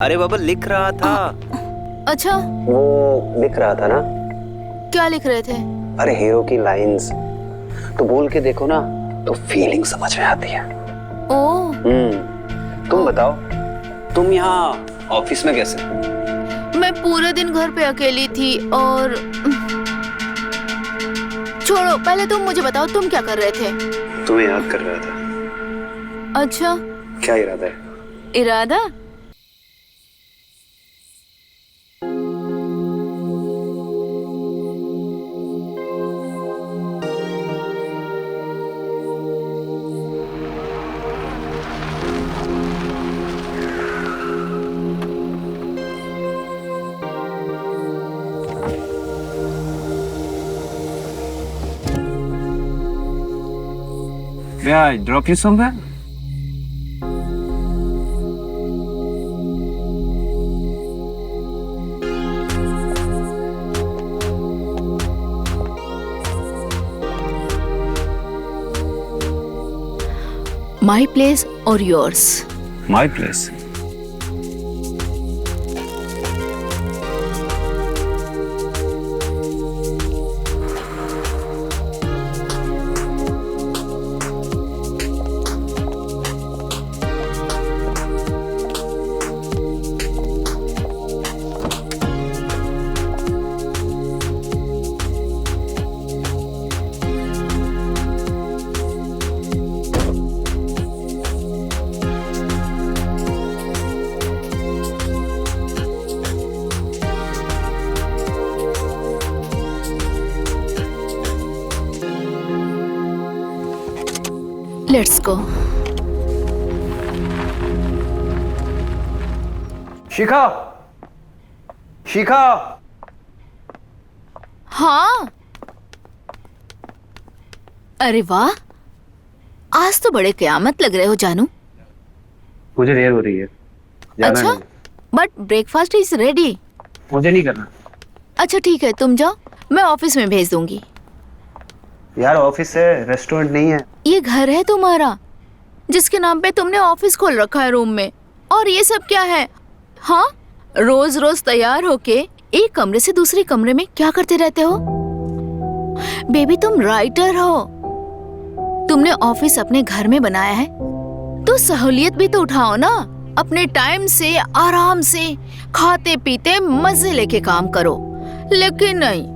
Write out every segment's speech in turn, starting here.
अरे बाबा लिख रहा था। अच्छा, वो लिख रहा था ना। क्या लिख रहे थे? अरे हीरो की लाइंस तो बोल के देखो ना तो फीलिंग समझ में आती है। ओह, तुम बताओ, तुम यहाँ ऑफिस में कैसे? मैं पूरे दिन घर पे अकेली थी और छोड़ो, पहले तुम मुझे बताओ तुम क्या कर रहे थे? तुम्हें याद कर रहा था। अच्छा, क्या इरादा है? इरादा? May I drop you somewhere? My place or yours? My place. Let's go. शिखा, शिखा। हाँ, अरे वाह, आज तो बड़े कयामत लग रहे हो जानू। मुझे देर हो रही है। जाना अच्छा, नहीं। But breakfast is ready. मुझे नहीं करना। अच्छा ठीक है, तुम जाओ, मैं ऑफिस में भेज दूंगी। यार ऑफिस है, रेस्टोरेंट नहीं है। ये घर है तुम्हारा, जिसके नाम पे तुमने ऑफिस खोल रखा है रूम में, और ये सब क्या है? हाँ, रोज रोज तैयार होके एक कमरे से दूसरे कमरे में क्या करते रहते हो? बेबी तुम राइटर हो, तुमने ऑफिस अपने घर में बनाया है तो सहूलियत भी तो उठाओ ना। अपने टाइम से आराम से खाते पीते मजे लेके काम करो। लेकिन नहीं,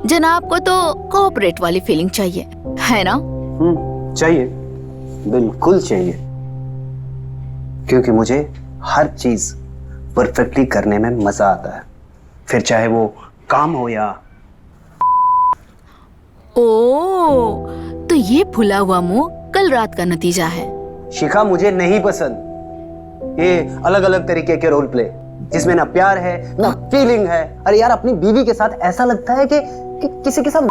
जनाब को तो कॉर्पोरेट वाली फीलिंग चाहिए, है ना? चाहिए, बिल्कुल चाहिए, क्योंकि मुझे हर चीज परफेक्टली करने में मजा आता है, फिर चाहे वो काम हो या। ओ, तो ये फुला हुआ मुंह कल रात का नतीजा है। शिखा मुझे नहीं पसंद ये अलग अलग तरीके के रोल प्ले जिसमें ना प्यार है ना फीलिंग है। अरे यार अपनी बीवी के साथ ऐसा लगता है कि किसी के साथ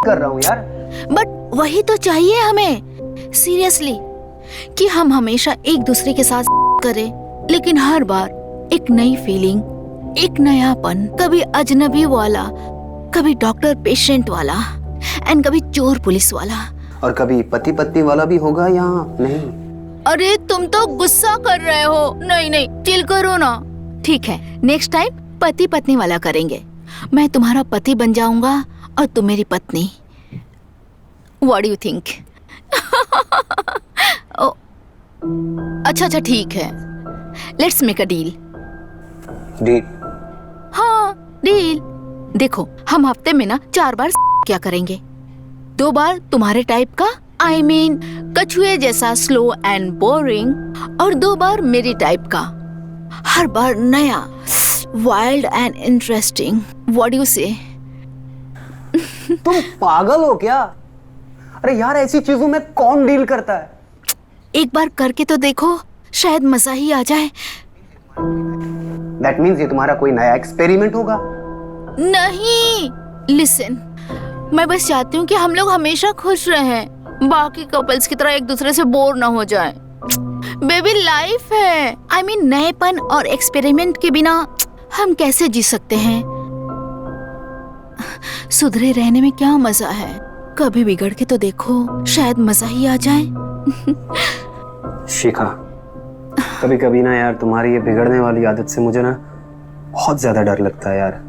कर रहा हूं यार। बट वही तो चाहिए हमें, सीरियसली, कि हम हमेशा एक दूसरे के साथ करें, लेकिन हर बार एक नई फीलिंग, एक नयापन, कभी अजनबी वाला, कभी डॉक्टर पेशेंट वाला, एंड कभी चोर पुलिस वाला, और कभी पति पत्नी वाला भी होगा या नहीं? अरे तुम तो गुस्सा कर रहे हो। नहीं नहीं, चिल करो ना। ठीक है, नेक्स्ट टाइम पति पत्नी वाला करेंगे। मैं तुम्हारा पति बन जाऊंगा और तुम मेरी पत्नी। What do you think? अच्छा ठीक है, let's make a deal. Deal? हाँ, डील। देखो, हम हफ्ते में ना 4 बार क्या करेंगे। 2 बार तुम्हारे टाइप का, I mean, कछुए जैसा स्लो एंड बोरिंग, और 2 बार मेरी टाइप का, हर बार नया, wild and interesting. What do you से? तुम पागल हो क्या? अरे यार ऐसी चीजों में कौन डील करता है? एक बार करके तो देखो, शायद मजा ही आ जाए। That means ये तुम्हारा कोई नया एक्सपेरिमेंट होगा? नहीं, लिसन, मैं बस चाहती हूँ कि हम लोग हमेशा खुश रहें, बाकी कपल्स की तरह एक दूसरे से बोर ना हो जाए। बेबी लाइफ है, I mean, नएपन और एक्सपेरिमेंट के बिना हम कैसे जी सकते हैं? सुधरे रहने में क्या मजा है? कभी बिगड़ के तो देखो, शायद मजा ही आ जाए। शिखा, कभी कभी ना यार तुम्हारी ये बिगड़ने वाली आदत से मुझे ना बहुत ज्यादा डर लगता है यार।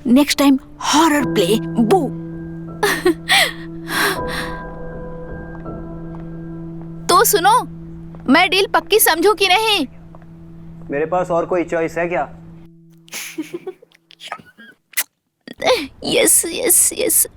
नेक्स्ट टाइम हॉरर प्ले बू। तो सुनो, मैं डील पक्की समझू कि नहीं? मेरे पास और कोई चॉइस है क्या? Yes yes yes.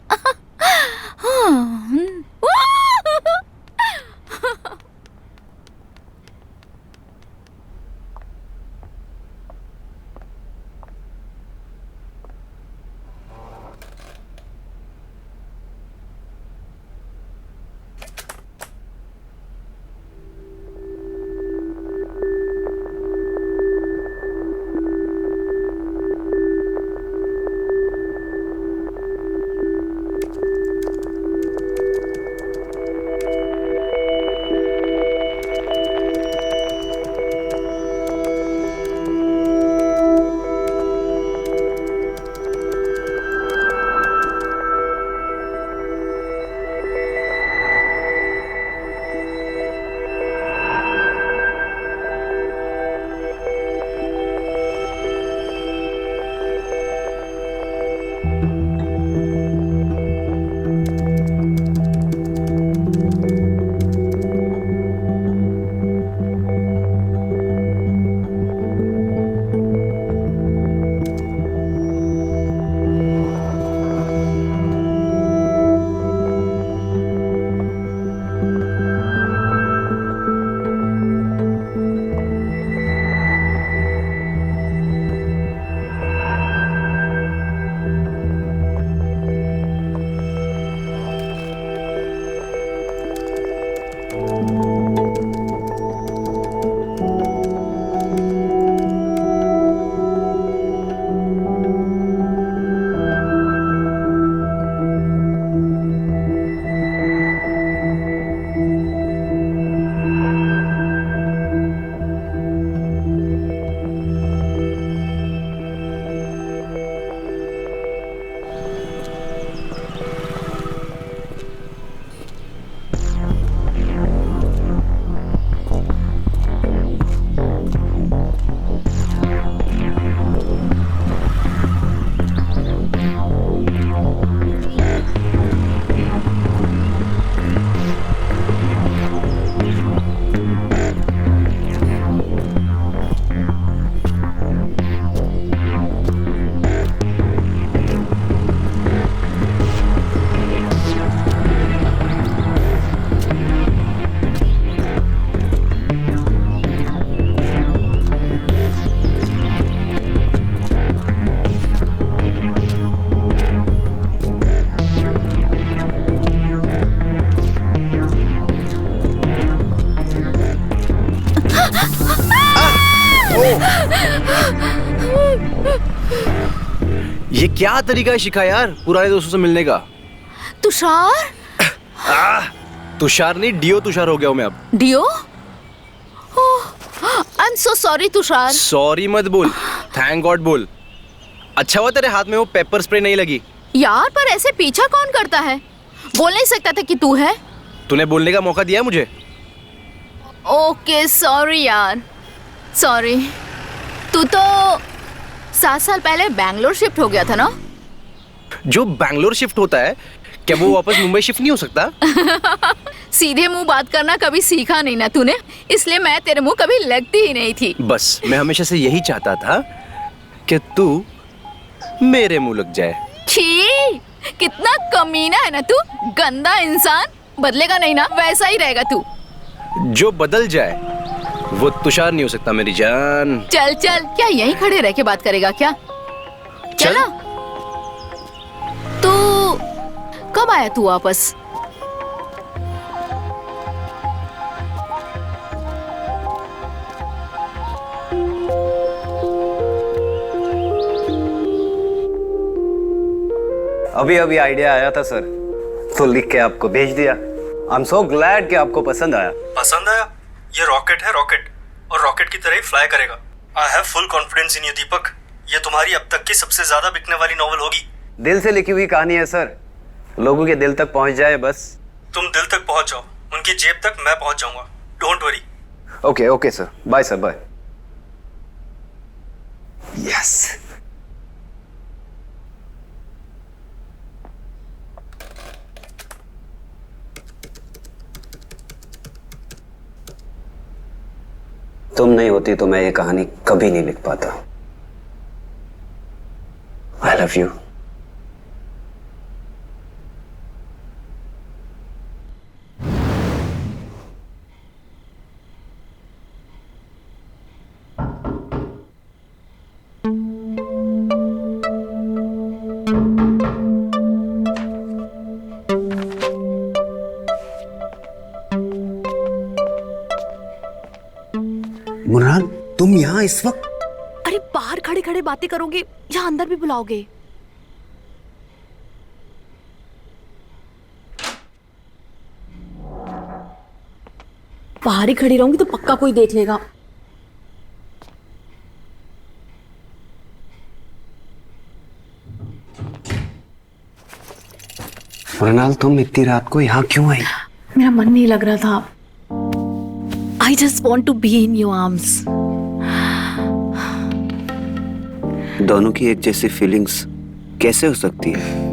ये क्या तरीका है शिखा यार पुराने दोस्तों से मिलने का? तुषार? तुषार नहीं, डियो तुषार हो गया हूँ मैं अब। डियो? I am so sorry Tushar. Sorry मत बोल, थैंक गॉड बोल। अच्छा हुआ तेरे हाथ में वो पेपर स्प्रे नहीं लगी। यार पर ऐसे पीछा कौन करता है? बोल नहीं सकता था कि तू है? तूने बोलने का मौका दिया मुझे। ओके सॉरी यार, सॉरी। तू तो 7 साल पहले बैंगलोर शिफ्ट हो गया था ना? जो बैंगलोर शिफ्ट होता है क्या वो वापस मुंबई शिफ्ट नहीं हो सकता? सीधे मुंह बात करना कभी सीखा नहीं ना तूने, इसलिए मैं तेरे मुंह कभी लगती ही नहीं थी। बस मैं हमेशा से यही चाहता था कि तू मेरे मुंह लग जाए। छी, कितना कमीना है ना तू, गंदा इंसान। बदलेगा नहीं ना, वैसा ही रहेगा तू। जो बदल जाए वो तुषार नहीं हो सकता मेरी जान। चल चल, क्या यहीं खड़े रह के बात करेगा क्या? चल ना। तो कब आया तू वापस? अभी अभी आइडिया आया था सर, तो लिख के आपको भेज दिया। आई एम सो ग्लैड कि आपको पसंद आया। पसंद आया? ये रॉकेट है, रॉकेट, और रॉकेट की तरह ही फ्लाई करेगा। I have full confidence in you Deepak. ये तुम्हारी अब तक की सबसे ज्यादा बिकने वाली नॉवेल होगी। दिल से लिखी हुई कहानी है सर, लोगों के दिल तक पहुंच जाए बस। तुम दिल तक पहुंच जाओ, उनकी जेब तक मैं पहुंच जाऊंगा। Don't worry. Okay okay sir, bye sir, bye. Yes. तुम नहीं होती तो मैं ये कहानी कभी नहीं लिख पाता। I love you. मुनरान, तुम यहाँ इस वक्त? अरे बाहर खड़े खड़े बातें करोगे या अंदर भी बुलाओगे? बाहर ही खड़ी रहूंगी तो पक्का कोई देख लेगा। मुनरान, तुम इतनी रात को यहाँ क्यों आई? मेरा मन नहीं लग रहा था। I just want to be in your arms. दोनों की एक जैसी फीलिंग्स कैसे हो सकती है?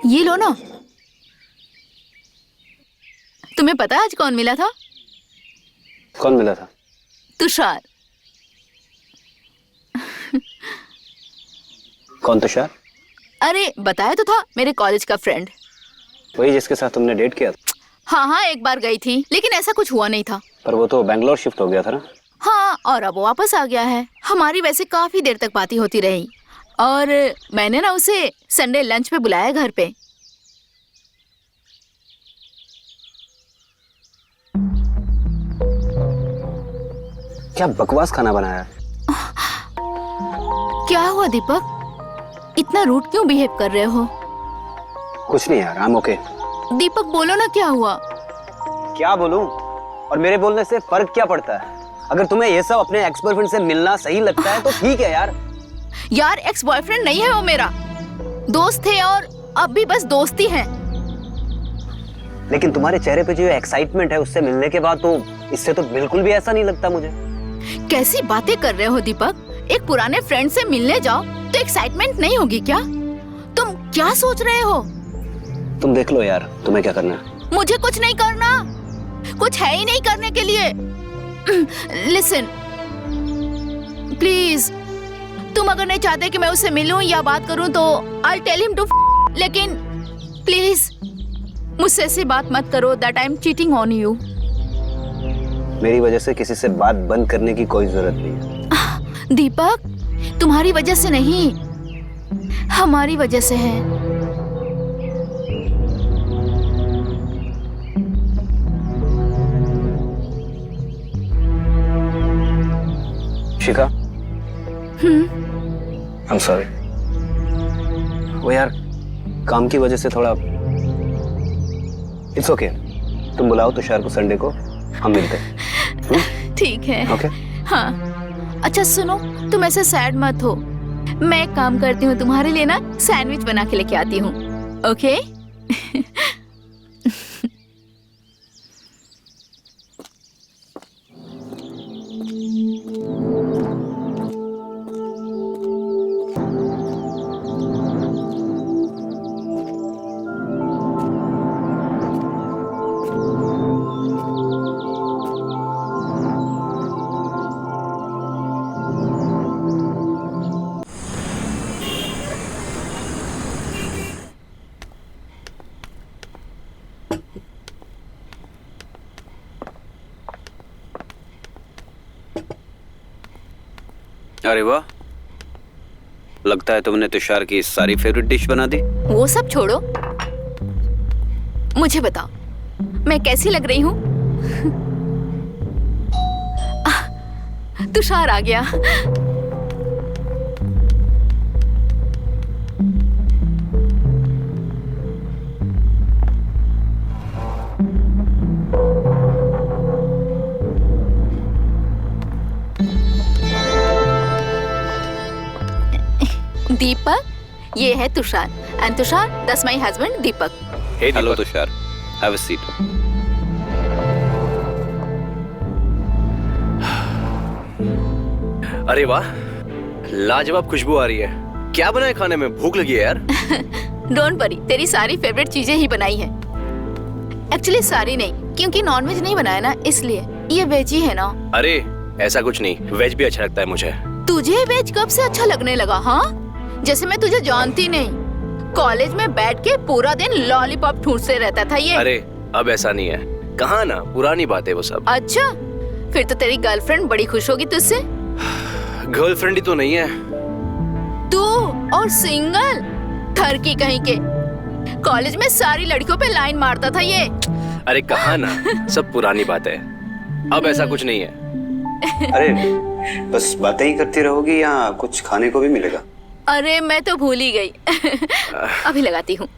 ये लो ना। तुम्हें पता है आज कौन मिला था? कौन मिला था? तुषार। कौन तुषार? अरे बताया तो था, मेरे कॉलेज का फ्रेंड। वही जिसके साथ तुमने डेट किया था? हाँ हाँ, एक बार गई थी लेकिन ऐसा कुछ हुआ नहीं था। पर वो तो बैंगलोर शिफ्ट हो गया था ना? हाँ, और अब वो वापस आ गया है। हमारी वैसे काफी देर तक बातें होती रही और मैंने ना उसे संडे लंच पे बुलाया घर पे। क्या बकवास खाना बनाया? क्या हुआ दीपक? इतना रूड क्यों बिहेव कर रहे हो? कुछ नहीं यार, I'm okay। दीपक बोलो ना, क्या हुआ? क्या बोलूं? और मेरे बोलने से फर्क क्या पड़ता है? अगर तुम्हें ये सब अपने एक्स बॉयफ्रेंड से मिलना सही लगता है तो ठीक है यार। यार एक्स बॉयफ्रेंड नहीं है वो, मेरा दोस्त है और अब भी बस दोस्ती है। लेकिन तुम्हारे चेहरे पे जो एक्साइटमेंट है उससे मिलने के बाद तो इससे तो बिल्कुल भी ऐसा नहीं लगता मुझे। कैसी बातें कर रहे हो दीपक? एक पुराने फ्रेंड से मिलने जाओ तो एक्साइटमेंट नहीं होगी क्या? तुम क्या सोच रहे हो? तुम देख लो यार, तुम्हें क्या करना है? मुझे कुछ नहीं करना, कुछ है ही नहीं करने के लिए। लिसन प्लीज, तुम अगर नहीं चाहते कि मैं उससे मिलूं या बात करूं तो आई टेल हिम टू, लेकिन प्लीज मुझसे ऐसी बात मत करो that I am cheating on you. मेरी वजह से किसी से बात बंद करने की कोई जरूरत नहीं है। दीपक, तुम्हारी वजह से नहीं, हमारी वजह से है। शिखा, I'm sorry। वो यार काम की वजह से थोड़ा। It's okay। तुम बुलाओ तुषार को संडे को, हम मिलते हैं। ठीक है। ओके। हाँ, अच्छा सुनो, तुम ऐसे सैड मत हो। मैं एक काम करती हूँ, तुम्हारे लिए ना सैंडविच बना के लेके आती हूँ। ओके? अरे वाह, लगता है तुमने तुषार की सारी फेवरेट डिश बना दी। वो सब छोड़ो, मुझे बताओ मैं कैसी लग रही हूँ? तुषार आ गया। दीपक, ये है Tushar, and Tushar, that's my husband Deepak. Hello Tushar, have a seat. अरे वाह, लाजवाब खुशबू आ रही है। क्या बना है खाने में? भूख लगी है यार। डोंट वरी, तेरी सारी फेवरेट चीजें ही बनाई है। एक्चुअली सारी नहीं, क्योंकि नॉनवेज नहीं बनाया ना, इसलिए। ये वेज ही है ना। अरे ऐसा कुछ नहीं, वेज भी अच्छा लगता है मुझे। तुझे वेज कब से अच्छा लगने लगा? हाँ, जैसे मैं तुझे जानती नहीं। कॉलेज में बैठ के पूरा दिन लॉलीपॉप ठूंसते रहता था ये। अरे अब ऐसा नहीं है, कहाँ ना, पुरानी बात है वो सब। अच्छा, फिर तो तेरी गर्लफ्रेंड बड़ी खुश होगी तुझसे। गर्लफ्रेंड ही तो नहीं है। तू और सिंगल ठरकी कहीं के। कॉलेज में सारी लड़कियों पे लाइन मारता था ये। अरे कहाँ ना, सब पुरानी बात है, अब ऐसा कुछ नहीं है। अरे बस बातें ही करती रहोगी या कुछ खाने को भी मिलेगा? अरे मैं तो भूल ही गई। अभी लगाती हूँ।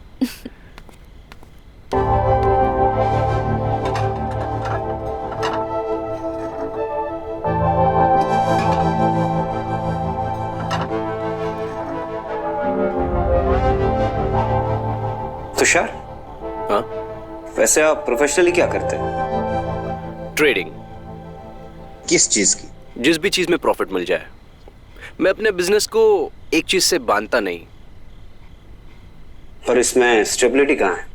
तुषार, हाँ? वैसे आप प्रोफेशनली क्या करते हैं? ट्रेडिंग। किस चीज की? जिस भी चीज में प्रॉफिट मिल जाए। मैं अपने बिजनेस को एक चीज से बांधता नहीं। पर इसमें स्टेबिलिटी कहाँ है?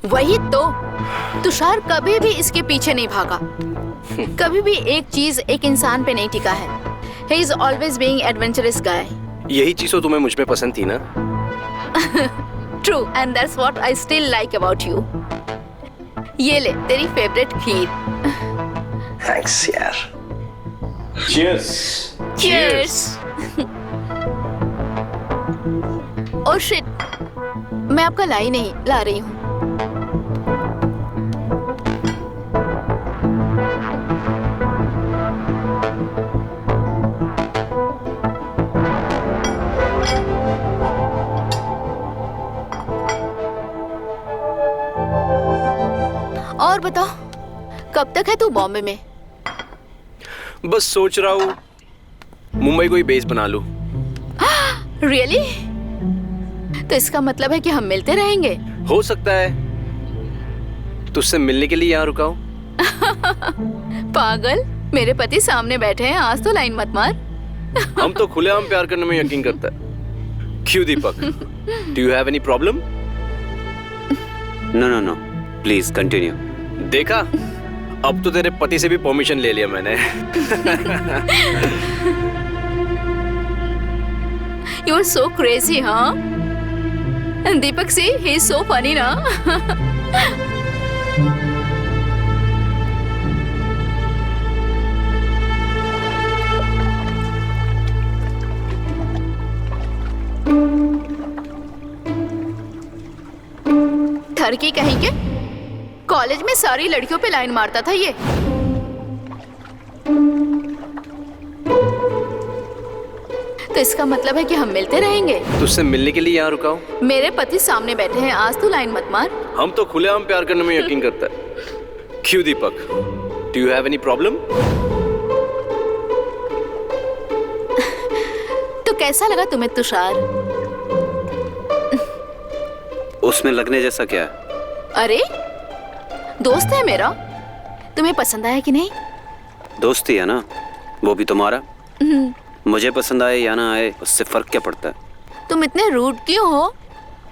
वही तो, तुषार कभी भी इसके पीछे नहीं भागा। कभी भी एक चीज एक इंसान पे नहीं टिका है। He is always being adventurous guy. यही चीज तो तुम्हें मुझ में पसंद थी ना? True, and that's what I still like about you. ये ले तेरी फेवरेट खीर। थैंक्स यार। Cheers. Cheers. Oh shit, मैं आपका लाई नहीं ला रही हूँ। और बताओ, कब तक है तू बॉम्बे में? बस सोच रहा हूँ मुंबई को ही बेस बना लूं। Really? तो इसका मतलब है कि हम मिलते रहेंगे? हो सकता है, तुझसे मिलने के लिए यहाँ रुका हूँ। पागल, मेरे पति सामने बैठे हैं, आज तो लाइन मत मार। हम तो खुलेआम प्यार करने में यकीन करता है। क्यों Deepak? Do you have any problem? No no no, please continue. देखा, अब तो तेरे पति से भी परमिशन ले लिया मैंने। You are so crazy, हाँ? दीपक see, he is so funny ना? ठरकी कहेंगे? कॉलेज में सारी लड़कियों पे लाइन मारता था ये। तो इसका मतलब है कि हम मिलते रहेंगे? तुझसे मिलने के लिए यहाँ रुका हूँ। मेरे पति सामने बैठे हैं, आज तू लाइन मत मार। हम तो खुलेआम प्यार करने में यकीन करता है। क्यों Deepak? Do you have any problem? तो कैसा लगा तुम्हें तुषार? उसमें लगने जैसा क्या है? अरे दोस्त है मेरा, तुम्हें पसंद आया कि नहीं? दोस्ती है ना, वो भी तुम्हारा। मुझे पसंद आए या ना आए, उससे फर्क क्या पड़ता है? तुम इतने रूड क्यों हो?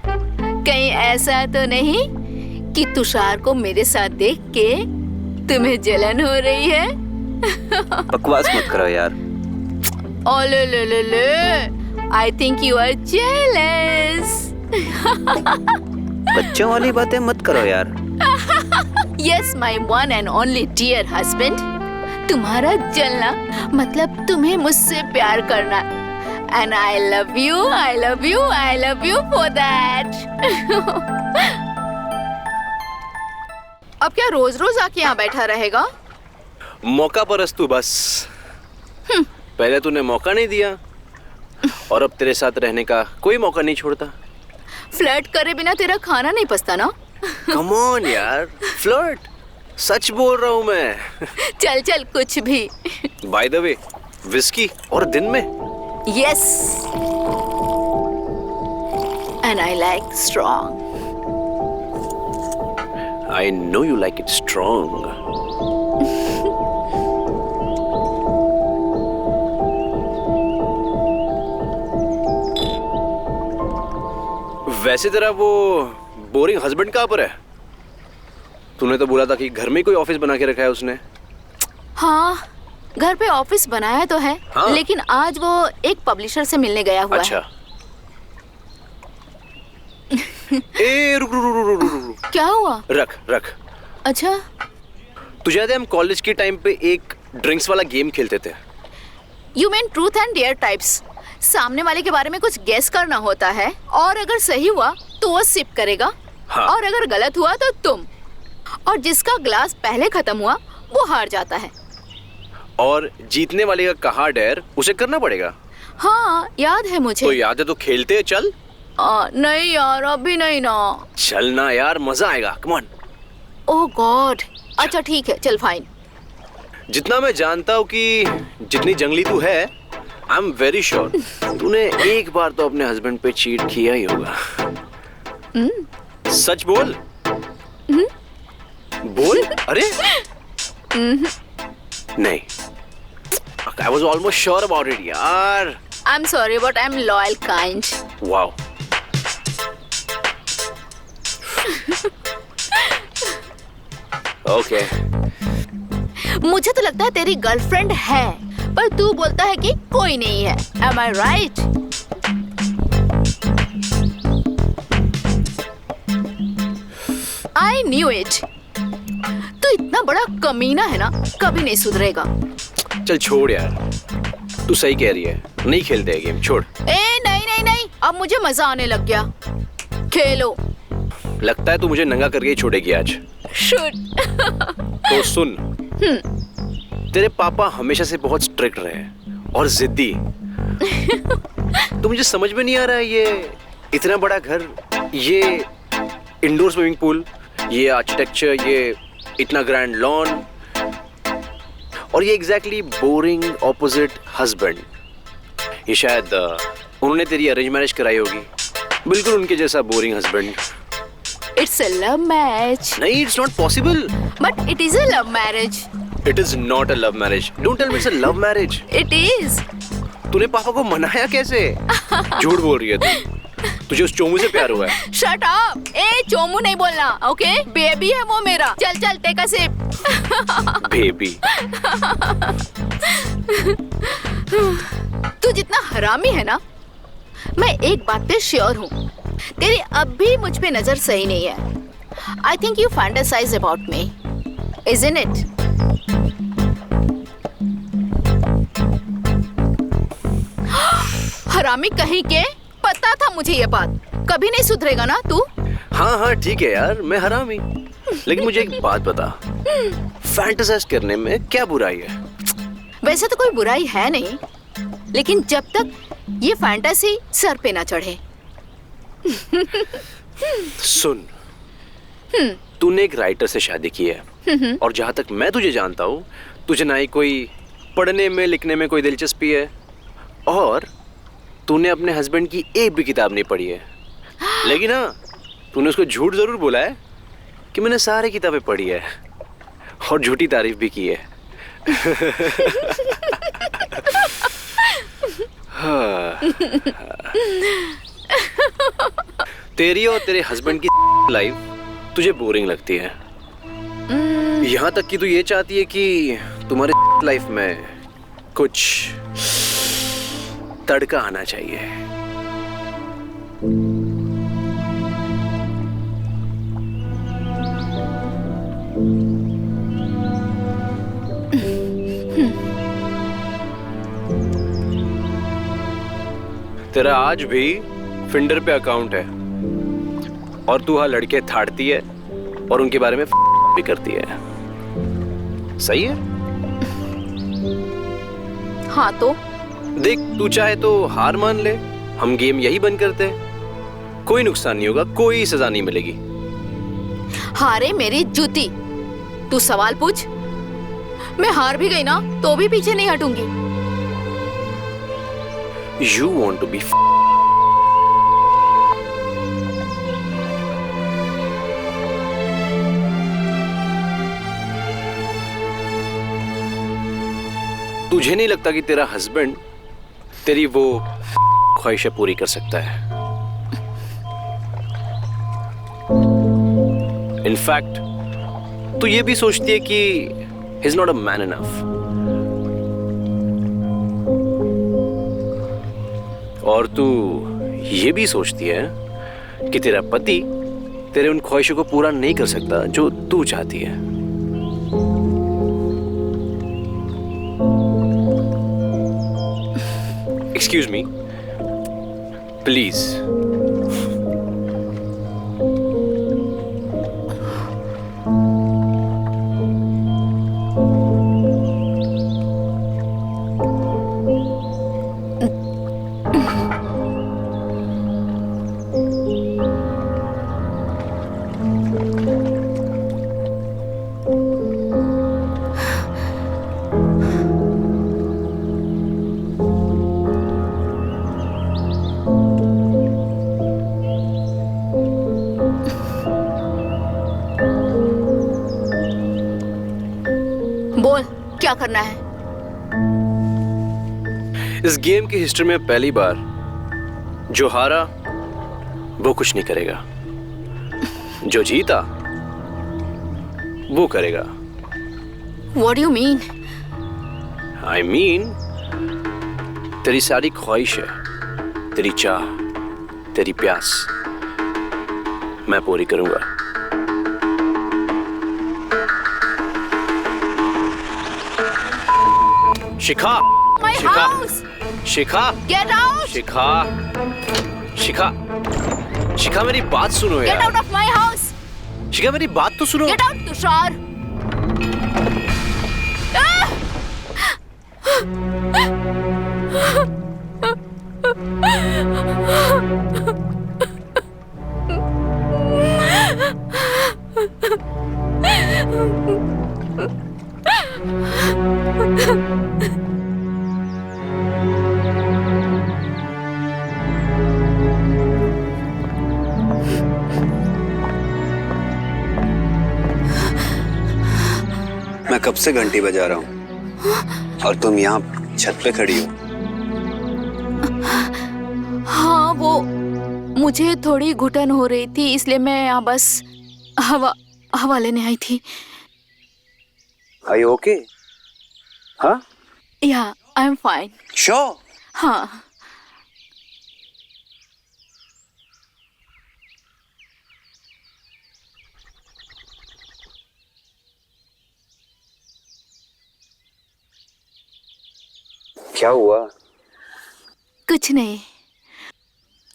कहीं ऐसा तो नहीं कि तुषार को मेरे साथ देख के तुम्हें जलन हो रही है? बकवास मत करो यार। ओले ले ले ले, I think you are jealous. बच्चों वाली बातें मत करो यार। Yes, my one and only dear husband. तुम्हारा जलना मतलब तुम्हें मुझसे प्यार करना। And I love you, I love you, I love you for that. अब क्या रोज रोज आके यहाँ बैठा रहेगा? मौका परस्तु बस। पहले तूने मौका नहीं दिया और अब तेरे साथ रहने का कोई मौका नहीं छोड़ता। फ्लर्ट करे बिना तेरा खाना नहीं पचता ना? कम ऑन यार, फ्लर्ट सच बोल रहा हूँ मैं। चल चल कुछ भी। बाय द वे, विस्की और दिन में? Yes, and I like strong. I know you like it strong. वैसे तेरा वो बोरिंग हस्बैंड कहाँ पर है? तूने तो बोला था कि घर में कोई ऑफिस बना के रखा है उसने। हाँ, घर पे ऑफिस बनाया तो है। हाँ? लेकिन आज वो एक पब्लिशर से मिलने गया हुआ अच्छा। है। ए रुक रुक रुक रुक रुक रुक। क्या हुआ? रख रख। अच्छा, तुझे याद है हम कॉलेज के टाइम पे एक ड्रिंक्स वाला गेम खेलते थे? You mean truth and dare types. सामने वाले के बारे में कुछ गेस करना होता है और अगर सही हुआ तो वो सिप करेगा। हाँ। और अगर गलत हुआ तो तुम। और जिसका ग्लास पहले खत्म हुआ वो हार जाता है। और जीतने वाले का कहा डेयर उसे करना पड़ेगा। हाँ, याद है मुझे। तो याद है तो खेलते हैं, चल। नहीं यार, अभी नहीं ना। चल ना यार, मजा आएगा, कम ऑन। Oh God. अच्छा ठीक है, चल फाइन। जितना मैं जानता हूँ कि जितनी जंगली तू है, आई एम वेरी श्योर तूने एक बार तो अपने हस्बैंड पे चीट किया ही होगा। सच बोल। बोल। अरे नहीं, I was almost sure about it यार। I'm sorry but I'm loyal kind. Wow. Okay. मुझे तो लगता है तेरी गर्लफ्रेंड है, पर तू बोलता है कि कोई नहीं है। Am I right? I knew it. तू इतना बड़ा कमीना है ना, कभी नहीं सुधरेगा। चल छोड़ यार, तू सही कह रही है, नहीं खेलते हैं गेम, छोड़। नहीं नहीं नहीं, अब मुझे मजा आने लग गया। खेलो। लगता है तू मुझे नंगा करके ही छोड़ेगी आज। शुड। तो सुन, तेरे पापा हमेशा से बहुत स्ट्रिक्ट रहे और जिद्दी। तो मुझे समझ में नहीं आ रहा है, ये इतना बड़ा घर, ये इंडोर स्विमिंग पूल, ये आर्किटेक्चर, ये इतना ग्रैंड लॉन और ये एग्जैक्टली बोरिंग ऑपोजिट हस्बैंड। ये शायद उन्होंने तेरी अरेंज मैरिज कराई होगी, बिल्कुल उनके जैसा boring husband. It's a love match. नहीं, it's not possible. But it is a love marriage. It is not a love marriage. Don't tell me it's a love marriage. It is. तूने पापा को मनाया कैसे? झूठ बोल रही है तू। तुझे उस चोमू से प्यार हुआ है? Shut up. ए चोमू नहीं बोलना, ओके? बेबी है वो मेरा। चल चल, टेक अ सिप। बेबी। तू जितना हरामी है ना, मैं एक बात पे श्योर हूँ, तेरी अब भी मुझ पे नजर सही नहीं है। I think you fantasize about me, isn't it? हरामी कहीं के, पता था मुझे ये बात। कभी नहीं सुधरेगा ना तू? हाँ हाँ ठीक है यार, मैं हरामी, लेकिन मुझे एक बात बता, फैंटेसाइज करने में क्या बुराई है? वैसे तो कोई बुराई है नहीं, लेकिन जब तक ये फैंटेसी सर पे ना चढ़े। सुन, तूने एक राइटर से शादी की है और जहां तक मैं तुझे जानता हूँ, तुझे ना ही कोई पढ़ने में लिखने में कोई दिलचस्पी है और तूने अपने हस्बैंड की एक भी किताब नहीं पढ़ी है। लेकिन हाँ, तूने उसको झूठ जरूर बोला है कि मैंने सारी किताबें पढ़ी है और झूठी तारीफ भी की है। तेरी और तेरे हस्बैंड की लाइफ तुझे बोरिंग लगती है, यहाँ तक कि तू ये चाहती है कि तुम्हारे लाइफ में कुछ तड़का आना चाहिए। तेरा आज भी फिंडर पे अकाउंट है और तू वहां लड़के थाड़ती है और उनके बारे में भी करती है, सही है? हाँ तो देख, तू चाहे तो हार मान ले, हम गेम यही बंद करते हैं, कोई नुकसान नहीं होगा, कोई सजा नहीं मिलेगी। हारे मेरी जूती, तू सवाल पूछ। मैं हार भी गई ना तो भी पीछे नहीं हटूंगी। You want to be तुझे नहीं लगता कि तेरा हस्बैंड तेरी वो ख्वाहिशें पूरी कर सकता है? इनफैक्ट तू ये भी सोचती है कि he is not a man enough, और तू ये भी सोचती है कि तेरा पति तेरे उन ख्वाहिशों को पूरा नहीं कर सकता जो तू चाहती है। Excuse me, please. बोल क्या करना है? इस गेम की हिस्ट्री में पहली बार जो हारा वो कुछ नहीं करेगा, जो जीता वो करेगा। What do you mean? I mean, तेरी सारी ख्वाहिशें, तेरी चाह, तेरी प्यास मैं पूरी करूंगा। शिखा, My Shikha, house! Shikha, Get out! शिखा, शिखा, शिखा मेरी बात सुनो Get यार। out of my house! शिखा मेरी बात तो सुनो। Get out, Tushar! मैं कब से घंटी बजा रहा हूँ और तुम यहाँ छत पे खड़ी हो। हाँ, वो मुझे थोड़ी घुटन हो रही थी इसलिए मैं यहाँ बस हवा लेने आई थी। Are you okay? हाँ? या आई एम फाइन। Sure. हाँ। क्या हुआ? कुछ नहीं।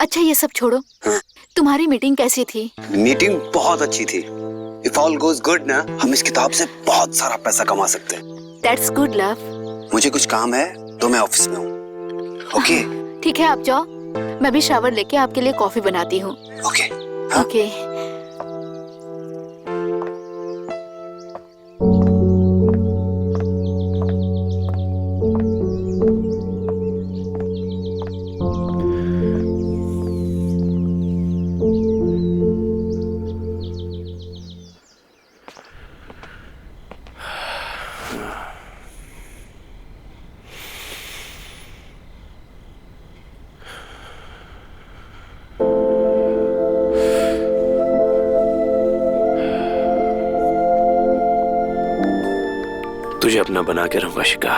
अच्छा ये सब छोड़ो, तुम्हारी मीटिंग कैसी थी? मीटिंग बहुत अच्छी थी। If all goes good ना, हम इस किताब से बहुत सारा पैसा कमा सकते हैं। That's good love। मुझे कुछ काम है तो मैं ऑफिस में हूँ। ओके? ठीक है आप जाओ, मैं भी शावर लेके आपके लिए कॉफी बनाती हूँ। ओके। ओके। तुझे अपना बना के रहूंगा शिखा,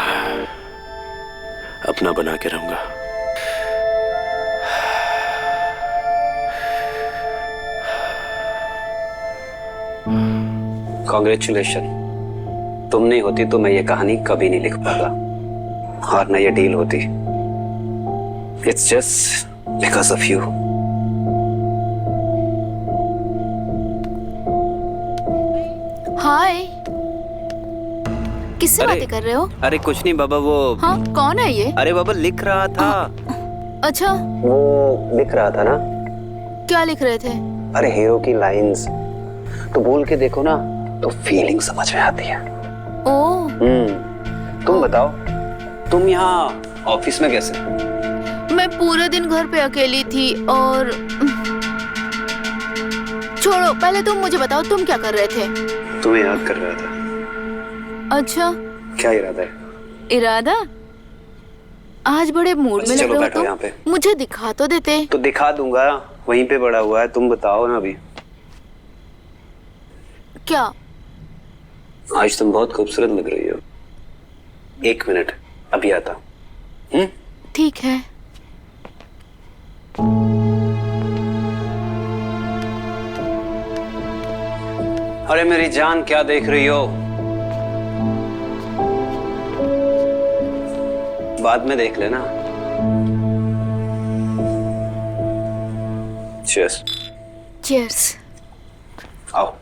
अपना बना के रहूंगा। कॉन्ग्रेचुलेशन। तुम नहीं होती तो मैं ये कहानी कभी नहीं लिख पाता और न ये डील होती। It's just because of you. हाय, किससे अरे- बातें कर रहे हो? अरे कुछ नहीं बाबा, वो हाँ, कौन है ये? अरे बाबा लिख रहा था। अच्छा, वो लिख रहा था ना, क्या लिख रहे थे? अरे हीरो की लाइंस तो बोल के देखो ना, तो फीलिंग समझ में आती है। ओह, तुम बताओ, तुम यहाँ ऑफिस में कैसे? मैं पूरे दिन घर पे अकेली थी और छोड़ो, पहले तुम मुझे बताओ तुम क्या कर रहे थे? तुम्हें याद कर रहा था। अच्छा, क्या इरादा है? इरादा? आज बड़े मूड में लग चलो रहे हो बैठो तुम। यहाँ पे। मुझे दिखा तो देते। तो दिखा दूंगा, वहीं पे पड़ा हुआ है, तुम बताओ ना अभी। क्या? आज तुम बहुत खूबसूरत लग रही हो। 1 मिनट, अभी आता। ठीक है। अरे मेरी जान, क्या देख रही हो? बाद में देख लेना। Cheers. चीयर्स। आओ।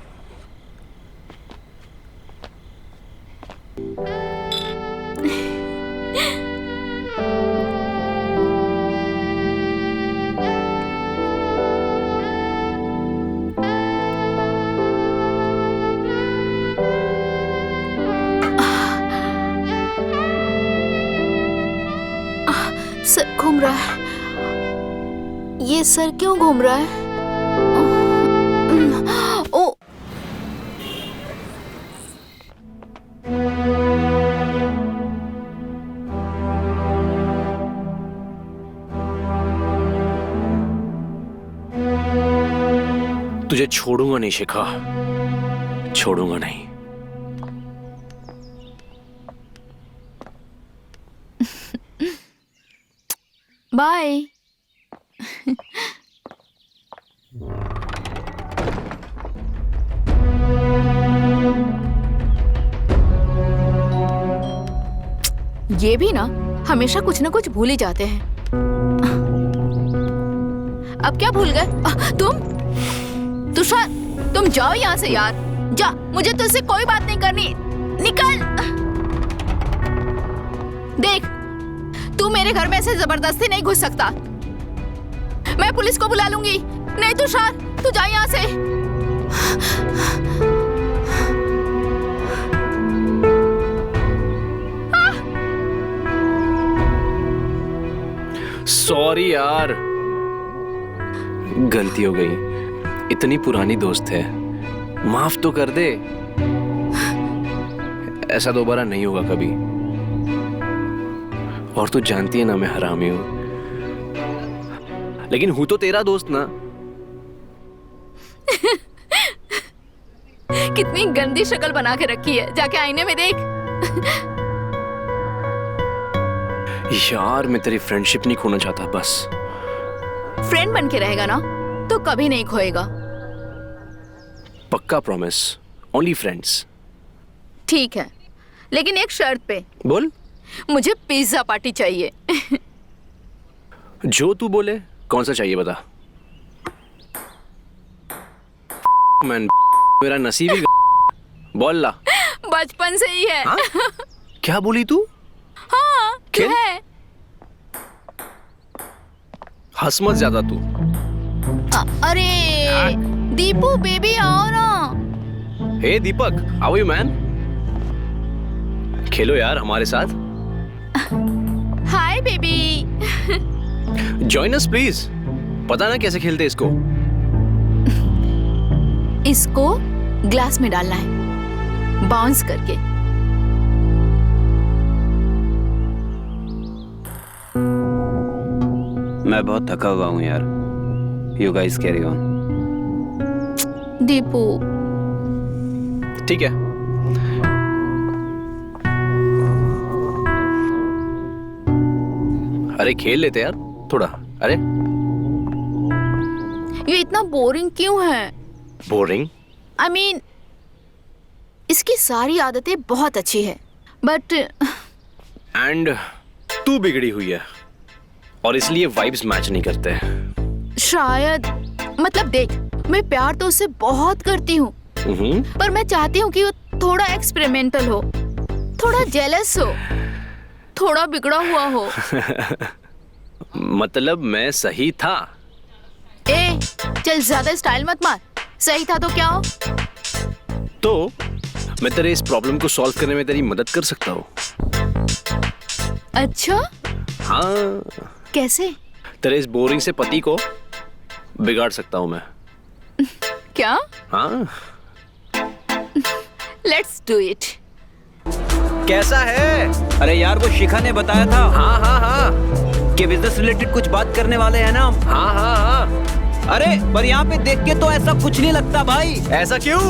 सर घूम रहा है। ये सर क्यों घूम रहा है? ओ, तुझे छोड़ूंगा नहीं शिखा, छोड़ूंगा नहीं। बाय। ये भी ना हमेशा कुछ ना कुछ भूल ही जाते हैं। अब क्या भूल गए? तुषार, तुम जाओ यहाँ से यार, जा, मुझे तुझसे कोई बात नहीं करनी, निकल। देख, तू मेरे घर में ऐसे जबरदस्ती नहीं घुस सकता। मैं पुलिस को बुला लूंगी। नहीं तुषार, तू जा यहाँ से। सॉरी यार, गलती हो गई। इतनी पुरानी दोस्त है, माफ तो कर दे। ऐसा दोबारा नहीं होगा कभी। और तू जानती है ना मैं हरामी हूं, लेकिन हूं तो तेरा दोस्त ना। कितनी गंदी शक्ल बना के रखी है, जाके आईने में देख। यार मैं तेरी फ्रेंडशिप नहीं खोना चाहता, बस। फ्रेंड बन के रहेगा ना तो कभी नहीं खोएगा। पक्का प्रॉमिस, ओनली फ्रेंड्स। ठीक है, लेकिन एक शर्त पे। बोल। मुझे पिज्जा पार्टी चाहिए। जो तू बोले, कौन सा चाहिए बता। मैन, मेरा नसीब ही बोल ला। बचपन से ही है। हाँ? क्या बोली तू? हाँ, खेल? है। हंस मत ज्यादा तू। अरे दीपू बेबी आओ ना। हे दीपक, हाउ यू मैन? खेलो यार हमारे साथ। Hi baby. Join us please. पता ना कैसे खेलते इसको। इसको ग्लास में डालना है, बाउंस करके। मैं बहुत थका हुआ हूँ यार। You guys carry on. Deepu, ठीक है। अरे खेल लेते यार थोड़ा। अरे ये इतना बोरिंग क्यों है? बोरिंग? I mean, इसकी सारी आदतें बहुत अच्छी है, बट एंड तू बिगड़ी हुई है और इसलिए वाइब्स मैच नहीं करते। शायद, मतलब देख, मैं प्यार तो उससे बहुत करती हूँ, पर मैं चाहती हूँ कि वो थोड़ा एक्सपेरिमेंटल हो, थोड़ा जेलस हो, थोड़ा बिगड़ा हुआ हो। मतलब मैं सही था? ए, चल ज्यादा स्टाइल मत मार। सही था तो क्या हो? तो मैं तेरे इस प्रॉब्लम को सॉल्व करने में तेरी मदद कर सकता हूँ। अच्छा, हाँ, कैसे? तेरे इस बोरिंग से पति को बिगाड़ सकता हूँ मैं। क्या? हाँ, लेट्स डू इट। कैसा है? अरे यार, वो शिखा ने बताया था हाँ हाँ हाँ कि बिजनेस रिलेटेड कुछ बात करने वाले हैं ना हम। हाँ हाँ हाँ। अरे पर यहाँ पे देख के तो ऐसा कुछ नहीं लगता भाई। ऐसा क्यों?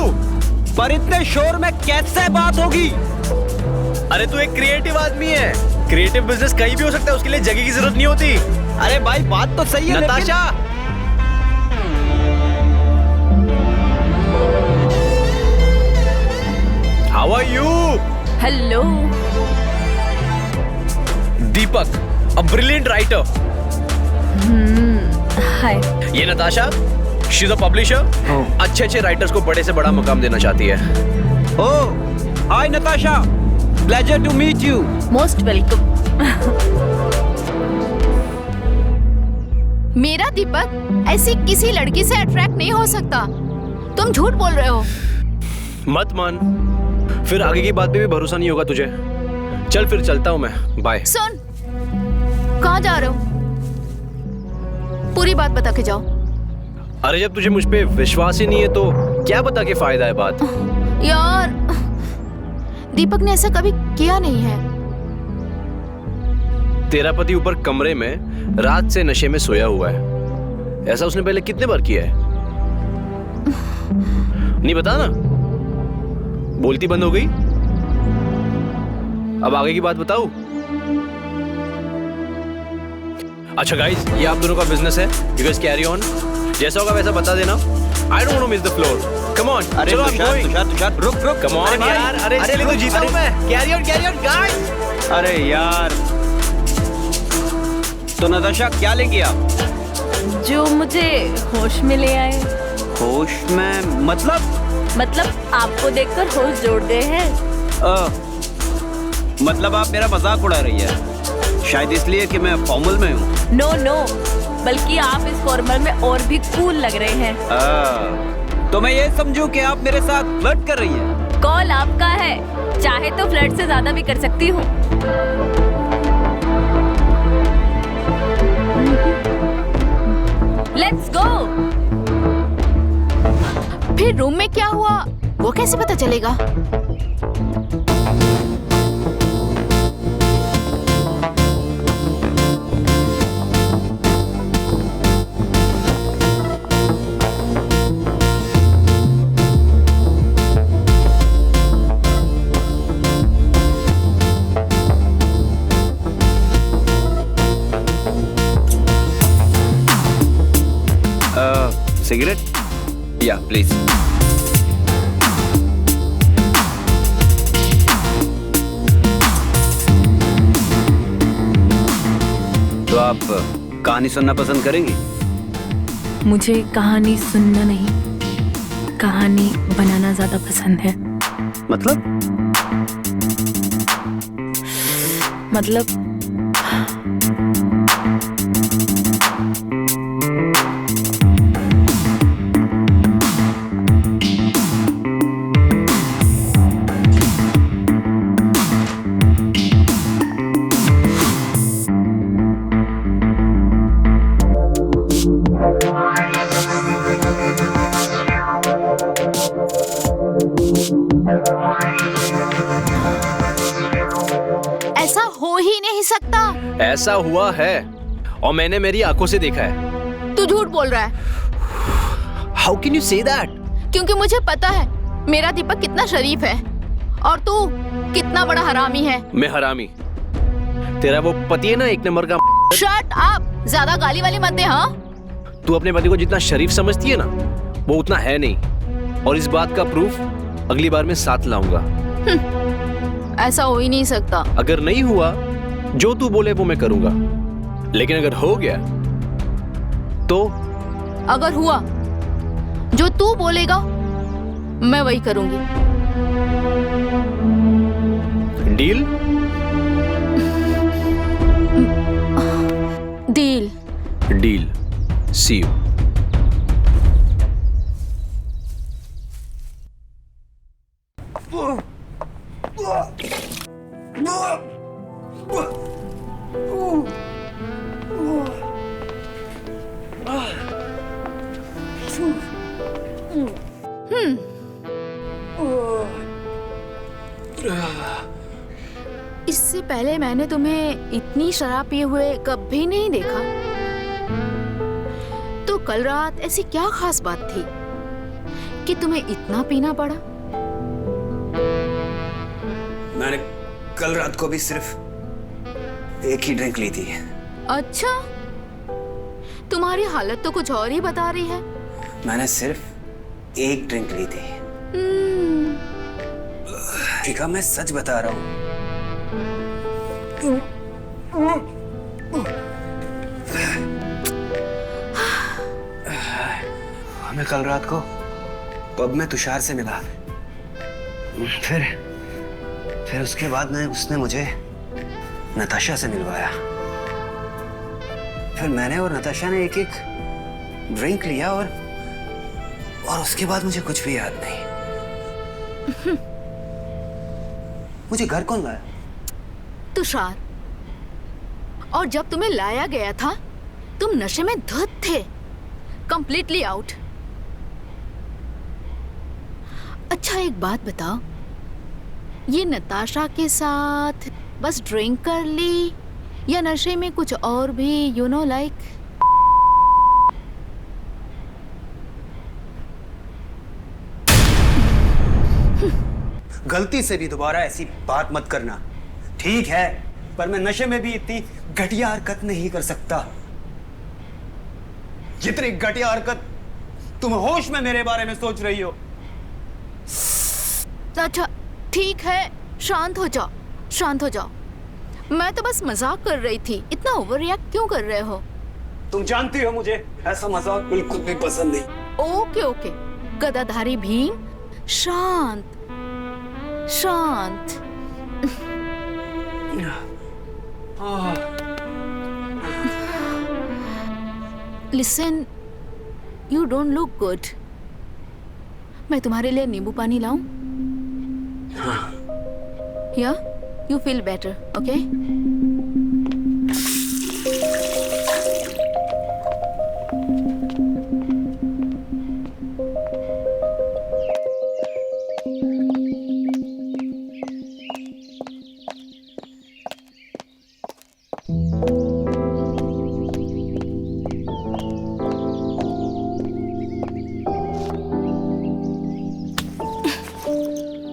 पर इतने शोर में कैसे बात होगी? अरे तू एक क्रिएटिव आदमी है, क्रिएटिव बिजनेस कहीं भी हो सकता है, उसके लिए जगह की जरूरत नहीं होती। अरे भाई बात तो सही है Natasha, how are you? Hello. Deepak, a brilliant writer. Hi. ये Natasha, she is a publisher, अच्छे अच्छे राइटर्स को बड़े से बड़ा मुकाम देना चाहती है। Oh, hi Natasha, pleasure to meet you. Most welcome. मेरा दीपक ऐसी किसी लड़की से अट्रैक्ट नहीं हो सकता। तुम झूठ बोल रहे हो। मत मान, फिर आगे की बात पे भी भरोसा नहीं होगा तुझे। चल फिर चलता हूँ मैं, बाय। सुन, कहाँ जा रहे हो? पूरी बात बता के जाओ। अरे जब तुझे मुझ पे विश्वास ही नहीं है तो क्या बता के फायदा है बात? यार, दीपक ने ऐसा कभी किया नहीं है। तेरा पति ऊपर कमरे में रात से नशे में सोया हुआ है। ऐसा उसने पहले कितने बार किया है? नहीं बता ना। बोलती बंद हो गई? अब आगे की बात बताऊं? अच्छा गाइस, ये आप दोनों का बिजनेस है, यू गाइस कैरी ऑन। जैसा होगा वैसा बता देना। I don't want to miss the floor. Come on, अरे चलो तुषार, रुक कम ऑन यार। अरे इसलिए तो जीता हूं मैं। Carry on guys. अरे यार, तो नताशा क्या लेंगे आप? जो मुझे होश में ले आए। होश में मतलब आपको देखकर होश जोड़ गए हैं। मतलब आप मेरा मजाक उड़ा रही है, शायद इसलिए कि मैं फॉर्मल में हूँ। नो, बल्कि आप इस फॉर्मल में और भी कूल लग रहे हैं। तो मैं ये समझूं कि आप मेरे साथ फ्लर्ट कर रही हैं? कॉल आपका है, चाहे तो फ्लर्ट से ज्यादा भी कर सकती हूँ। Let's go. फिर रूम में क्या हुआ वो कैसे पता चलेगा? सिगरेट? या प्लीज। तो आप कहानी सुनना पसंद करेंगी? मुझे कहानी सुनना नहीं, कहानी बनाना ज्यादा पसंद है। मतलब ऐसा हो ही नहीं सकता। ऐसा हुआ है और मैंने मेरी आंखों से देखा है। तू झूठ बोल रहा है। How can you say that? क्योंकि मुझे पता है मेरा दीपक कितना शरीफ है और तू कितना बड़ा हरामी है। मैं हरामी? तेरा वो पति है ना, एक नंबर का। शट अप, ज्यादा गाली वाली मत दे। हाँ, तू अपने पति को जितना शरीफ समझती है ना, वो उतना है नहीं। और इस बात का प्रूफ अगली बार मैं साथ लाऊंगा। ऐसा हो ही नहीं सकता। अगर नहीं हुआ, जो तू बोले वो मैं करूंगा। लेकिन अगर हो गया तो अगर हुआ, जो तू बोलेगा मैं वही करूंगी। Deal? Deal. Deal. See you. इससे पहले मैंने तुम्हें इतनी शराब पिए हुए कभी नहीं देखा। तो कल रात ऐसी क्या खास बात थी कि तुम्हें इतना पीना पड़ा? मैंने कल रात को भी सिर्फ एक ही ड्रिंक ली थी। अच्छा, तुम्हारी हालत तो कुछ और ही बता रही है। मैंने सिर्फ एक ड्रिंक ली थी। ठीक है, मैं सच बता रहा हूँ। हमें कल रात को पब में तुषार से मिला। फिर उसके बाद उसने मुझे नताशा से मिलवाया। फिर मैंने और नताशा ने एक एक ड्रिंक लिया और उसके बाद मुझे कुछ भी याद नहीं। मुझे घर कौन लाया? तुषार। और जब तुम्हें लाया गया था तुम नशे में धुत थे, कंप्लीटली आउट। अच्छा एक बात बताओ, ये नताशा के साथ बस ड्रिंक कर ली या नशे में कुछ और भी, यू नो लाइक? गलती से भी दोबारा ऐसी बात मत करना, ठीक है? पर मैं नशे में भी इतनी घटिया हरकत नहीं कर सकता जितनी घटिया हरकत तुम होश में मेरे बारे में सोच रही हो। अच्छा ठीक है, शांत हो जाओ, शांत हो जाओ। मैं तो बस मजाक कर रही थी, इतना ओवर रिएक्ट क्यों कर रहे हो? तुम जानती हो मुझे ऐसा मजाक बिल्कुल भी पसंद नहीं। ओके ओके, गदाधारी भीम, शांत शांत। Listen, you don't look good. मैं तुम्हारे लिए नींबू पानी लाऊं? या यू फील बेटर, ओके?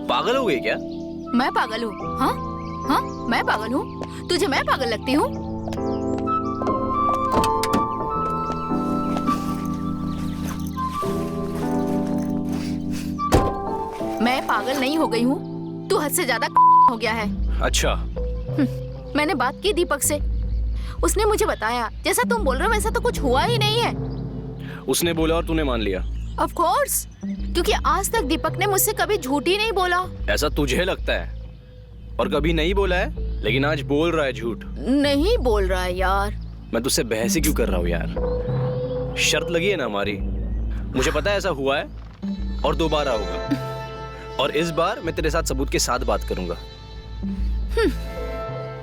पागल हो गई क्या? मैं पागल हूँ? हाँ हाँ, मैं पागल हूँ? तुझे मैं पागल लगती हूँ? मैं पागल नहीं हो गई हूँ, तू हद से ज्यादा हो गया है। अच्छा। मैंने बात की दीपक से, उसने मुझे बताया जैसा तुम बोल रहे हो वैसा तो कुछ हुआ ही नहीं है। उसने बोला और तूने मान लिया? ऑफ कोर्स, क्योंकि आज तक दीपक ने मुझसे कभी झूठ ही नहीं बोला। ऐसा तुझे लगता है, और कभी नहीं बोला है, लेकिन आज बोल रहा है झूठ। नहीं बोल रहा है यार। मैं तुझसे बहस ही क्यों कर रहा हूँ यार? शर्त लगी है ना हमारी। मुझे पता है ऐसा हुआ है और दोबारा होगा, और इस बार मैं तेरे साथ सबूत के साथ बात करूंगा।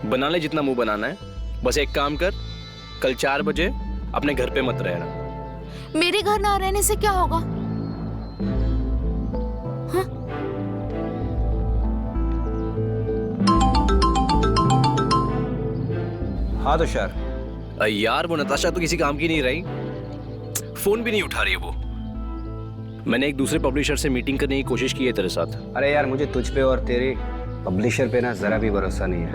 बना ले जितना मुंह बनाना है, बस एक काम कर, कल 4 बजे अपने घर पे मत रहना। मेरे घर ना रहने से क्या होगा? हाँ? हाँ तुषार। यार वो नताशा तो किसी काम की नहीं रही, फोन भी नहीं उठा रही है वो। मैंने एक दूसरे पब्लिशर से मीटिंग करने की कोशिश की है तेरे साथ। अरे यार, मुझे तुझ पे और तेरे पब्लिशर पे ना जरा भी भरोसा नहीं है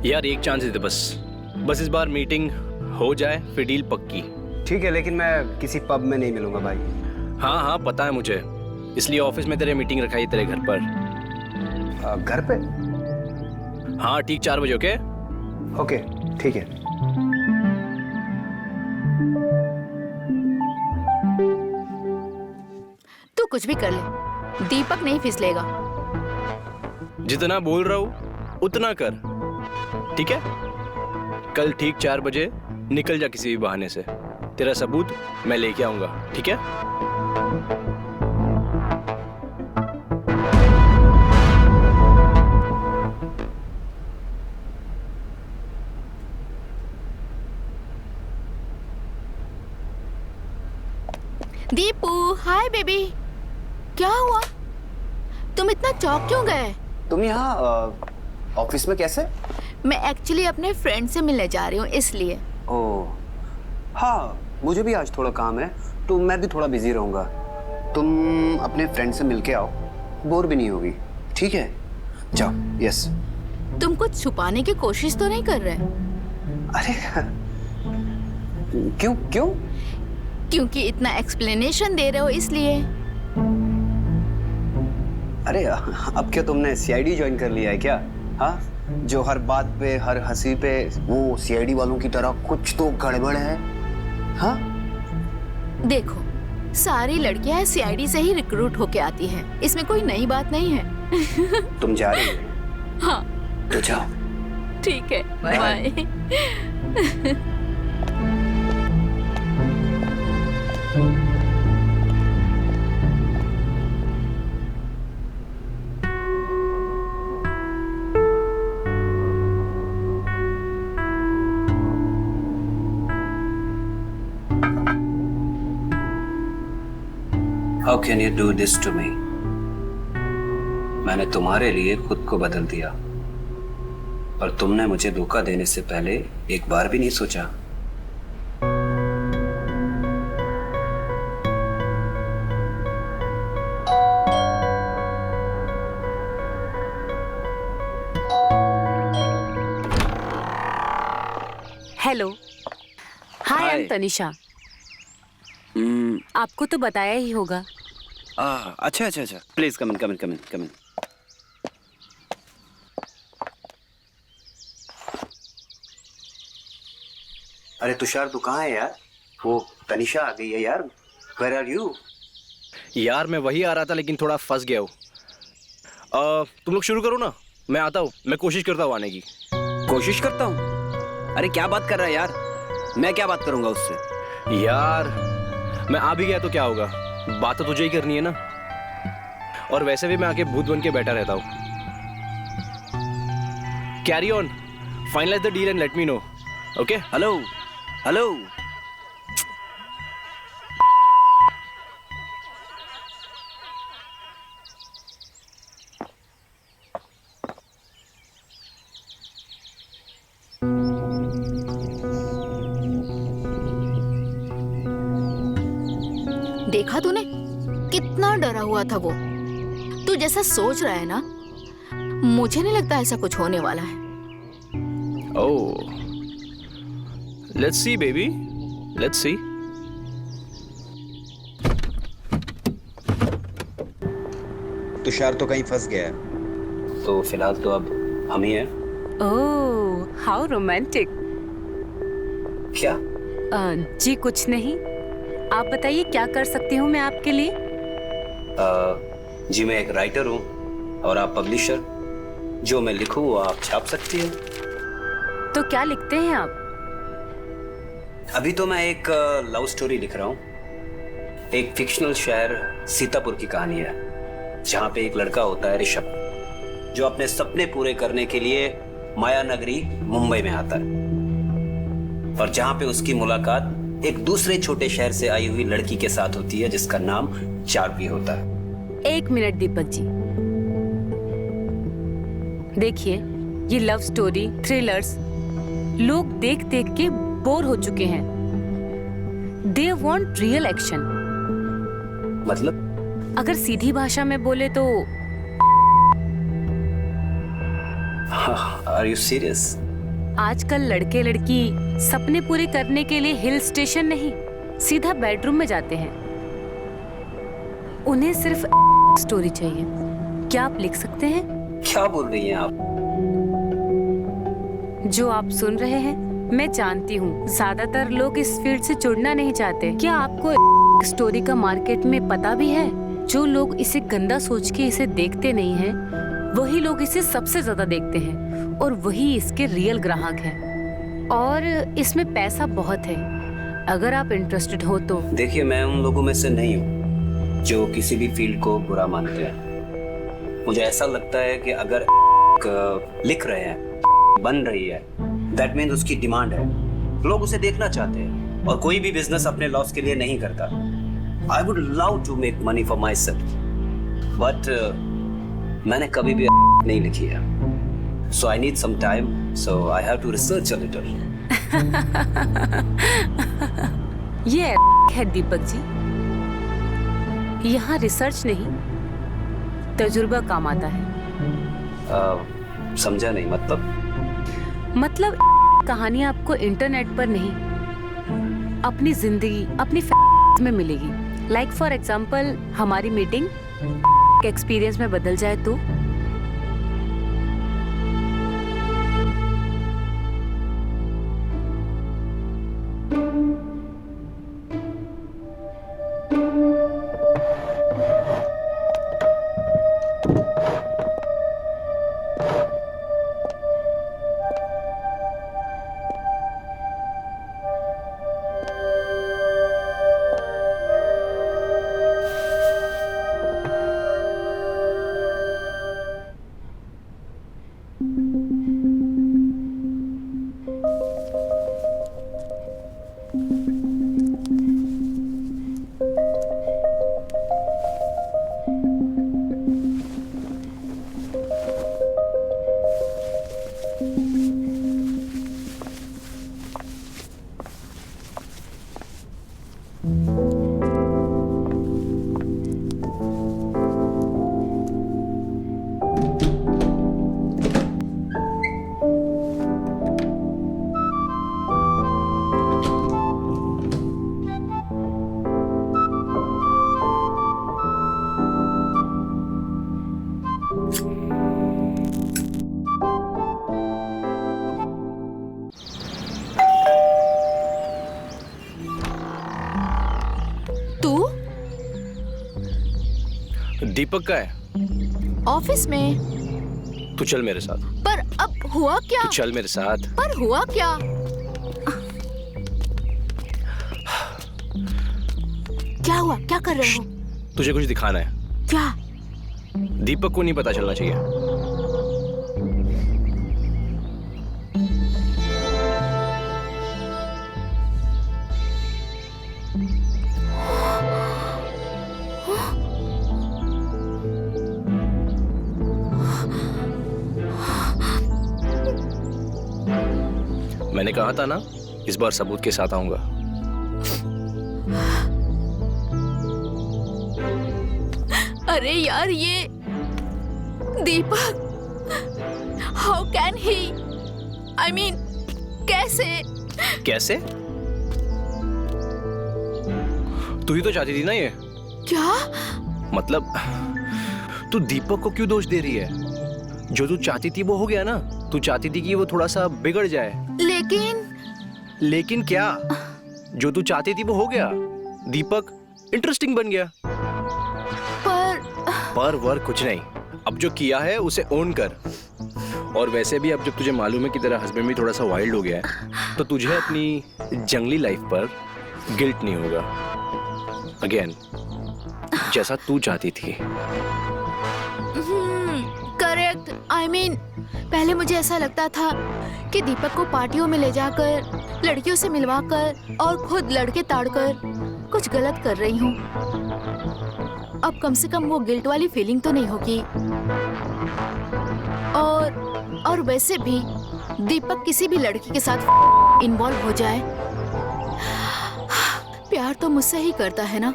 यार। एक चांस दे बस इस बार मीटिंग हो जाए, फिर डील पक्की। ठीक है, लेकिन मैं किसी पब में नहीं मिलूंगा भाई। हाँ हाँ पता है मुझे, इसलिए ऑफिस में तेरे मीटिंग रखाई तेरे घर पर। घर पे? हाँ ठीक 4 बजे, ओके? ओके ठीक है। तू कुछ भी कर ले, दीपक नहीं फिसलेगा। जितना बोल रहा हूँ उतना कर, ठीक है? कल ठीक 4 बजे निकल जा किसी भी बहाने से। तेरा सबूत मैं लेके आऊंगा, ठीक है? Deepu, hi baby. क्या हुआ? तुम इतना चौंक क्यों गए? तुम यहाँ ऑफिस में कैसे? मैं एक्चुअली अपने फ्रेंड से मिलने जा रही हूँ, इसलिए। ओह हाँ, मुझे भी आज थोड़ा काम है तो मैं भी थोड़ा बिजी रहूंगा। तुम अपने फ्रेंड से मिलके आओ, बोर भी नहीं होगी, ठीक है? जाओ। यस। तुम कुछ छुपाने की कोशिश तो नहीं कर रहे? अरे क्यों क्यों? क्योंकि इतना एक्सप्लेनेशन दे रहे हो, इसलिए। अरे अब क्या तुमने सीआईडी ज्वाइन कर लिया है क्या? हाँ, जो हर बात पे, हर हंसी पे वो सीआईडी वालों की तरह कुछ तो गड़बड़ है। हाँ देखो, सारी लड़कियां सीआईडी से ही रिक्रूट होके आती हैं, इसमें कोई नई बात नहीं है। तुम जा रही हो? हाँ तो जाओ। ठीक है, bye. How can you do this to me? मैंने तुम्हारे लिए खुद को बदल दिया, पर तुमने मुझे धोखा देने से पहले एक बार भी नहीं सोचा। Hello, hi, I am Tanisha. आपको तो बताया ही होगा। अच्छा अच्छा अच्छा, प्लीज कम इन कम इन कम इन कम इन। अरे तुषार, तू कहाँ है यार? वो तनिषा आ गई है यार। Where are you? यार मैं वही आ रहा था लेकिन थोड़ा फंस गया हूँ। तुम लोग शुरू करो ना, मैं आता हूँ। मैं कोशिश करता हूँ आने की। कोशिश करता हूँ? अरे क्या बात कर रहा है यार? मैं क्या बात करूंगा उससे? यार मैं आ भी गया तो क्या होगा, बात तो तुझे ही करनी है ना। और वैसे भी मैं आके भूत बन के बैठा रहता हूँ। Carry on, finalise the deal and let me know, okay? Hello hello. देखा तूने, कितना डरा हुआ था वो। तू जैसा सोच रहा है ना, मुझे नहीं लगता ऐसा कुछ होने वाला है। Oh, let's see baby, let's see. Tushar तो कहीं फंस गया है, तो फिलहाल तो अब हम ही हैं। ओह, हाउ रोमांटिक। क्या? जी कुछ नहीं, आप बताइए क्या कर सकती हूँ मैं आपके लिए? जी मैं एक राइटर हूँ और आप पब्लिशर। जो मैं लिखूँ वो आप छाप सकती हैं। तो क्या लिखते हैं आप? अभी तो मैं एक लव स्टोरी लिख रहा हूँ। एक फिक्शनल शहर सीतापुर की कहानी है, जहाँ पे एक लड़का होता है ऋषभ, जो अपने सपने पूरे करने के लिए माया नगरी मुंबई में आता है, और जहाँ पे उसकी मुलाकात एक दूसरे छोटे शहर से आई हुई लड़की के साथ होती है जिसका नाम चार्वी होता है। एक मिनट दीपक जी, देखिए ये लव स्टोरी, थ्रिलर्स लोग देख देख के बोर हो चुके हैं। They want real action. मतलब? अगर सीधी भाषा में बोले तो आर यू सीरियस? आजकल लड़के लड़की सपने पूरे करने के लिए हिल स्टेशन नहीं, सीधा बेडरूम में जाते हैं। उन्हें सिर्फ स्टोरी चाहिए। क्या आप लिख सकते हैं? क्या बोल रही हैं आप? जो आप सुन रहे हैं, मैं जानती हूँ ज्यादातर लोग इस फील्ड से जुड़ना नहीं चाहते। क्या आपको स्टोरी का मार्केट में पता भी है? जो लोग इसे गंदा सोच के इसे देखते नहीं हैं, वही लोग इसे सबसे ज्यादा देखते हैं और वही इसके रियल ग्राहक हैं। और इसमें पैसा बहुत है, अगर आप इंटरेस्टेड हो तो। देखिए, मैं उन लोगों में से नहीं हूँ जो किसी भी फील्ड को बुरा मानते हैं। मुझे ऐसा लगता है कि अगर लिख रहे हैं, बन रही है, दैट मीन्स उसकी डिमांड है, लोग उसे देखना चाहते हैं। और कोई भी बिजनेस अपने लॉस के लिए नहीं करता। I would love to make money for myself, but मैंने कभी भी नहीं लिखी है। So I need some time, so I have to research a little. ये है दीपक जी, यहाँ रिसर्च नहीं, तजुर्बा काम आता है। समझा नहीं, मतलब कहानी आपको इंटरनेट पर नहीं, अपनी जिंदगी, अपनी में मिलेगी। लाइक फॉर एग्जाम्पल, हमारी मीटिंग एक्सपीरियंस में बदल जाए तो। दीपक का है ऑफिस में। तू चल मेरे साथ। पर अब हुआ क्या? तू चल मेरे साथ। पर हुआ क्या? क्या हुआ? क्या कर रहे हो? तुझे कुछ दिखाना है। क्या? दीपक को नहीं पता चलना चाहिए। मैंने कहा था ना, इस बार सबूत के साथ आऊंगा। अरे यार, ये Deepak, how can he? I mean, कैसे? कैसे? तू ही तो चाहती थी ना ये। क्या? मतलब तू दीपक को क्यों दोष दे रही है? जो तू चाहती थी वो हो गया ना। तू चाहती थी कि वो थोड़ा सा बिगड़ जाए। लेकिन क्या? जो तू चाहती थी वो हो गया। दीपक इंटरेस्टिंग बन गया। पर वर कुछ नहीं। अब जो किया है उसे ओन कर। और वैसे भी अब जब तुझे मालूम है कि तेरा हस्बैंड भी थोड़ा सा वाइल्ड हो गया है, तो तुझे अपनी जंगली लाइफ पर गिल्ट नहीं होगा। अगेन, जैसा तू चाहती थी। करेक्ट। आई मीन, पहले मुझे ऐसा लगता था कि दीपक को पार्टियों में ले जाकर, लड़कियों से मिलवाकर और खुद लड़के ताड़कर कुछ गलत कर रही हूँ। अब कम से कम वो गिल्ट वाली फीलिंग तो नहीं होगी। और वैसे भी दीपक किसी भी लड़की के साथ इन्वॉल्व हो जाए, प्यार तो मुझसे ही करता है ना।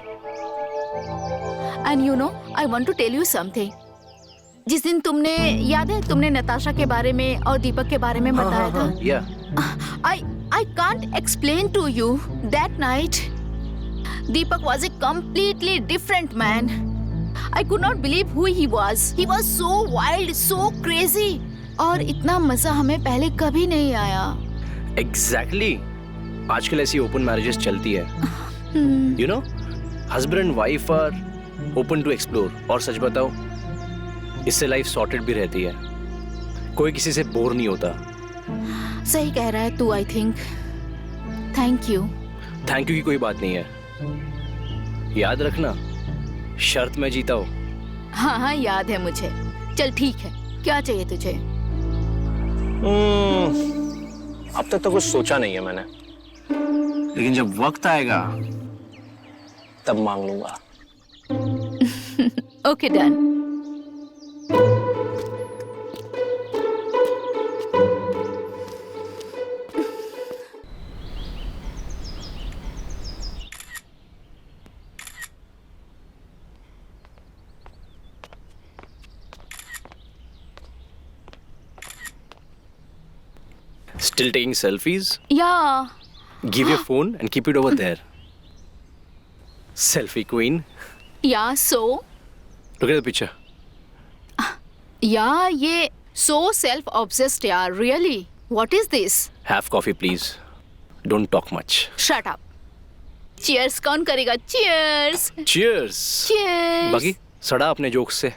And you know, I want to tell you something. जिस दिन तुमने, याद है, तुमने नताशा के बारे में और दीपक के बारे में बताया था। I can't explain to you that night. Deepak was a completely different man. I could not believe who he was. He was so wild, so crazy. और इतना मजा हमें पहले कभी नहीं आया। एग्जैक्टली आजकल ऐसी ओपन मैरिजेस चलती है। You know, husband and wife are open to explore. और सच बताओ, इससे लाइफ सॉर्टेड भी रहती है, कोई किसी से बोर नहीं होता। सही कह रहा है तू, I think. Thank you. Thank you की कोई बात नहीं है। याद रखना, शर्त मैं जीता हूँ। हाँ हाँ याद है मुझे। चल ठीक है, क्या चाहिए तुझे? अब तक तो कुछ सोचा नहीं है मैंने, लेकिन जब वक्त आएगा तब मांग लूंगा। Okay done. Still taking selfies? या Give your phone and keep it over there. Selfie queen. या सो Look at the picture. या ये so self obsessed यार, really? What is this? Have coffee, please. Don't talk much. Shut up. Cheers कौन करेगा? Cheers. Cheers. Cheers. बाकी सड़ा अपने jokes से।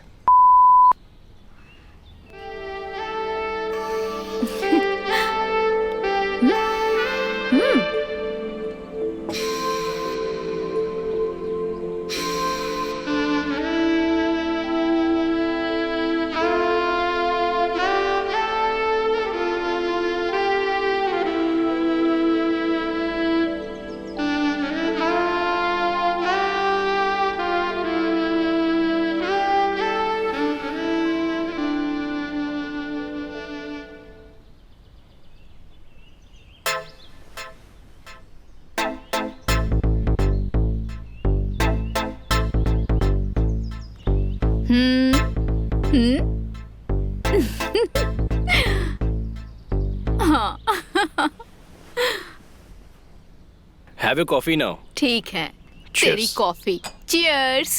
Have your coffee now. ठीक है, Cheers. तेरी कॉफी। Cheers.